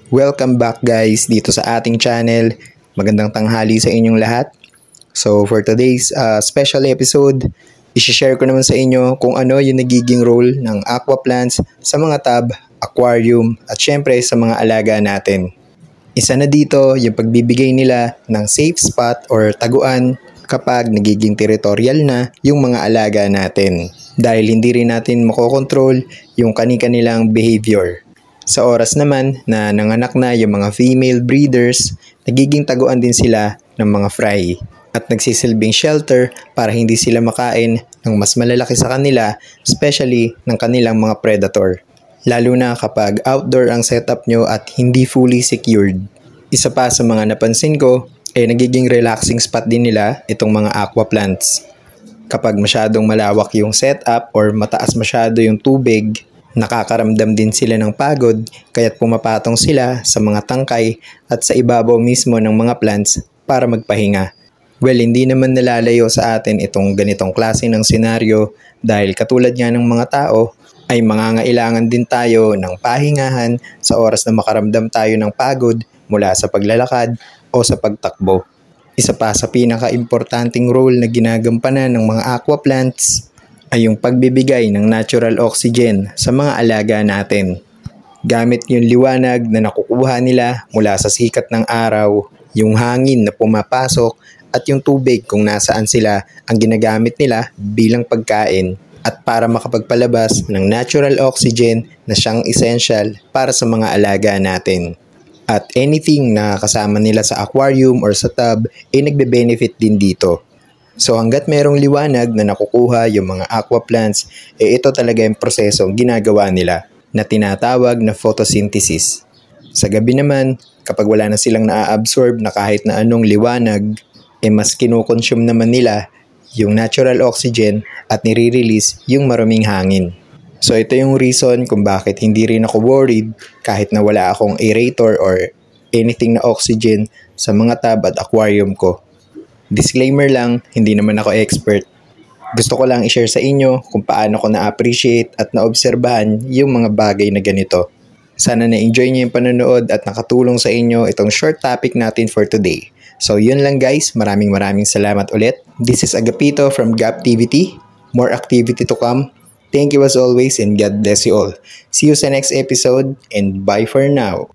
Welcome back guys dito sa ating channel. Magandang tanghali sa inyong lahat. So for today's special episode, i-share ko naman sa inyo kung ano yung nagiging role ng aqua plants sa mga tub, aquarium at syempre sa mga alaga natin. Isa na dito yung pagbibigay nila ng safe spot or taguan kapag nagiging territorial na yung mga alaga natin. Dahil hindi rin natin makokontrol yung kani-kanilang behavior. Sa oras naman na nanganak na yung mga female breeders, nagiging taguan din sila ng mga fry at nagsisilbing shelter para hindi sila makain ng mas malalaki sa kanila, especially ng kanilang mga predator. Lalo na kapag outdoor ang setup nyo at hindi fully secured. Isa pa sa mga napansin ko ay nagiging relaxing spot din nila itong mga aqua plants. Kapag masyadong malawak yung setup or mataas masyado yung tubig, nakakaramdam din sila ng pagod kaya't pumapatong sila sa mga tangkay at sa ibabaw mismo ng mga plants para magpahinga. Well, hindi naman nalalayo sa atin itong ganitong klase ng senaryo dahil katulad nga ng mga tao ay mangangailangan din tayo ng pahingahan sa oras na makaramdam tayo ng pagod mula sa paglalakad o sa pagtakbo. Isa pa sa pinaka-importanting role na ginagampanan ng mga aqua plants ay yung pagbibigay ng natural oxygen sa mga alaga natin. Gamit yung liwanag na nakukuha nila mula sa sikat ng araw, yung hangin na pumapasok at yung tubig kung nasaan sila ang ginagamit nila bilang pagkain at para makapagpalabas ng natural oxygen na siyang essential para sa mga alaga natin. At anything na kasama nila sa aquarium or sa tub ay nagbe-benefit din dito. So hanggat merong liwanag na nakukuha yung mga aqua plants, ito talaga yung prosesong ginagawa nila na tinatawag na photosynthesis. Sa gabi naman, kapag wala na silang naa-absorb na kahit na anong liwanag, mas kinukonsume naman nila yung natural oxygen at nire-release yung maruming hangin. So ito yung reason kung bakit hindi rin ako worried kahit na wala akong aerator or anything na oxygen sa mga tub at aquarium ko. Disclaimer lang, hindi naman ako expert. Gusto ko lang i-share sa inyo kung paano ko na-appreciate at naobserbahan yung mga bagay na ganito. Sana na-enjoy niyo yung panonood at nakatulong sa inyo itong short topic natin for today. So yun lang guys, maraming salamat ulit. This is Agapito from GapTVT. More activity to come. Thank you as always and God bless you all. See you sa next episode and bye for now.